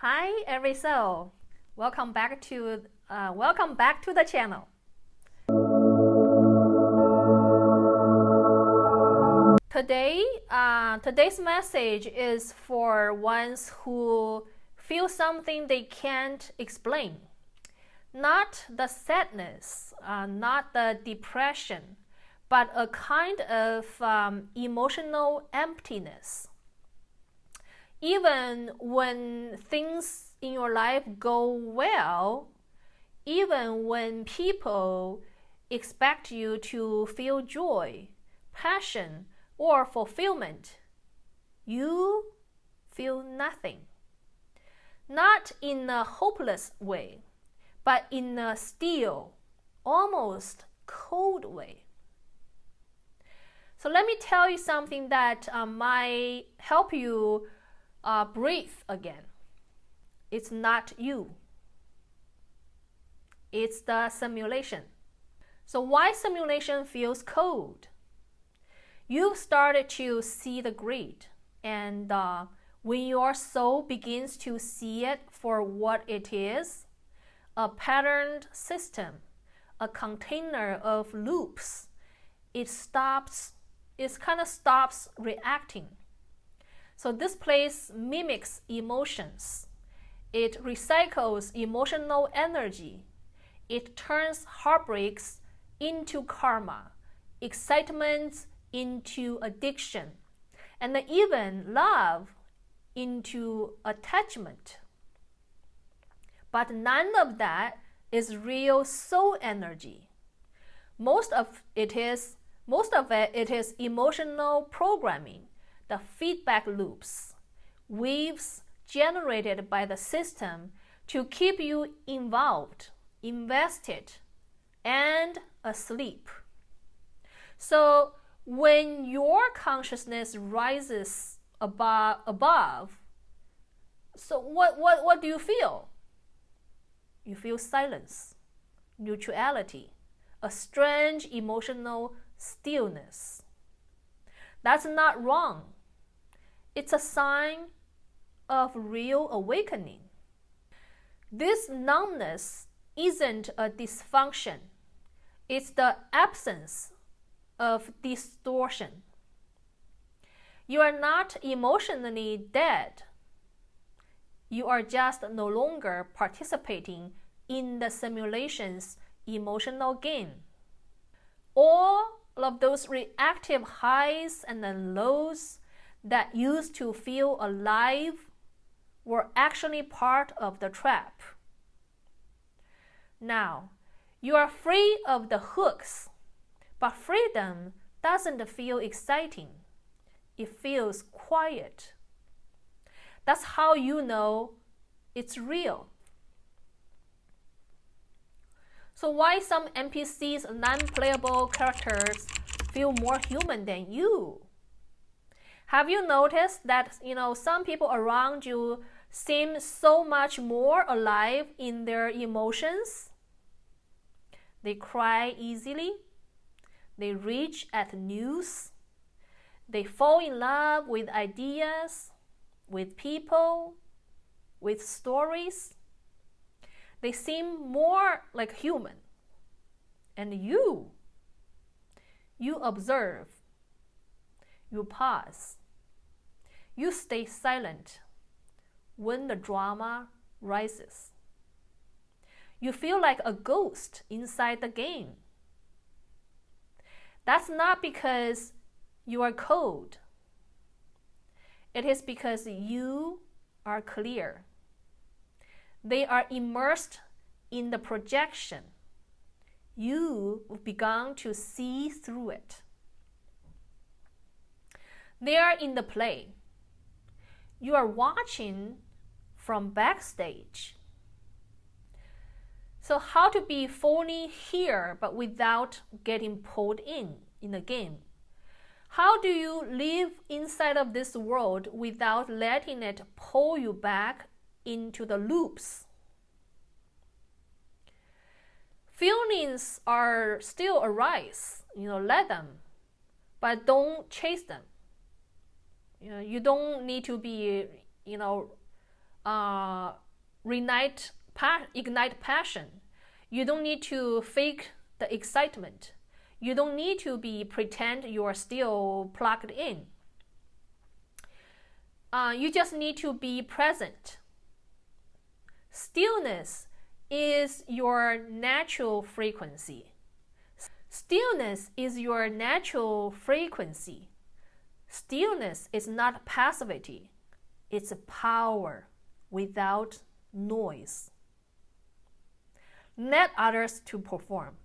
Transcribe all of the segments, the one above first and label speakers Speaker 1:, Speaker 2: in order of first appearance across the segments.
Speaker 1: Hi, every soul. Welcome back to the channel. Today's message is for ones who feel something they can't explain. Not the sadness, not the depression, but a kind of emotional emptiness. Even when things in your life go well, even when people expect you to feel joy, passion, or fulfillment, you feel nothing. Not in a hopeless way, but in a still, almost cold way. So let me tell you something that might help you breathe again. It's not you. It's the simulation. So why simulation feels cold? You've started to see the grid, and when your soul begins to see it for what it is, a patterned system, a container of loops, it kind of stops reacting. So this place mimics emotions. It recycles emotional energy. It turns heartbreaks into karma, excitement into addiction, and even love into attachment. But none of that is real soul energy. Most of it is emotional programming, the feedback loops, waves generated by the system to keep you involved, invested, and asleep. So when your consciousness rises above, so what do you feel? You feel silence, neutrality, a strange emotional stillness. That's not wrong. It's a sign of real awakening. This numbness isn't a dysfunction. It's the absence of distortion. You are not emotionally dead. You are just no longer participating in the simulation's emotional game. All of those reactive highs and then lows that used to feel alive were actually part of the trap. Now, you are free of the hooks, but freedom doesn't feel exciting. It feels quiet. That's how you know it's real. So why some NPCs, non-playable characters, feel more human than you? Have you noticed that some people around you seem so much more alive in their emotions? They cry easily. They reach at news. They fall in love with ideas, with people, with stories. They seem more like human. And you observe. You pause. You stay silent when the drama rises. You feel like a ghost inside the game. That's not because you are cold. It is because you are clear. They are immersed in the projection. You've begun to see through it. They are in the play. You are watching from backstage. So how to be fully here but without getting pulled in the game? How do you live inside of this world without letting it pull you back into the loops? Feelings are still arise, let them, but don't chase them. You don't need to be, ignite passion. You don't need to fake the excitement. You don't need to pretend you're still plugged in. You just need to be present. Stillness is your natural frequency. Stillness is your natural frequency. Stillness is not passivity. It's power without noise. Let others to perform.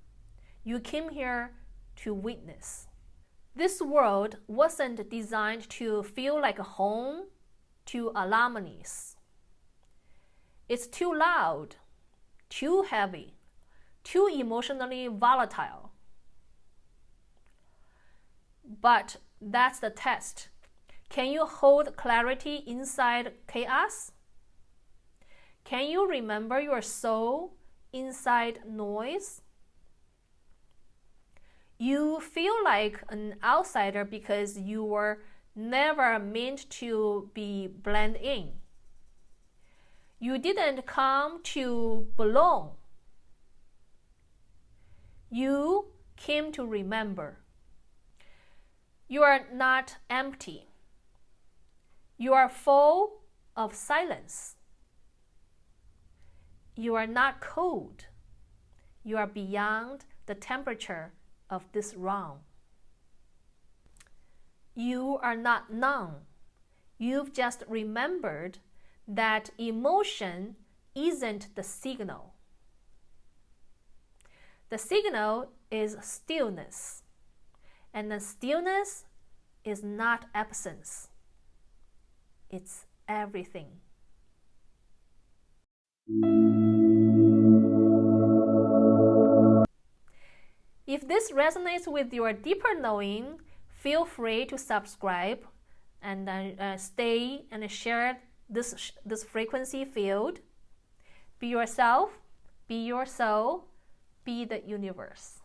Speaker 1: You came here to witness. This world wasn't designed to feel like a home to anomalies. It's too loud, too heavy, too emotionally volatile. But that's the test. Can you hold clarity inside chaos? Can you remember your soul inside noise? You feel like an outsider because you were never meant to be blend in. You didn't come to belong. You came to remember. You are not empty. You are full of silence. You are not cold. You are beyond the temperature of this realm. You are not numb. You've just remembered that emotion isn't the signal. The signal is stillness, and the stillness is not absence. It's everything. If this resonates with your deeper knowing, feel free to subscribe and stay and share this frequency field. Be yourself, be your soul, be the universe.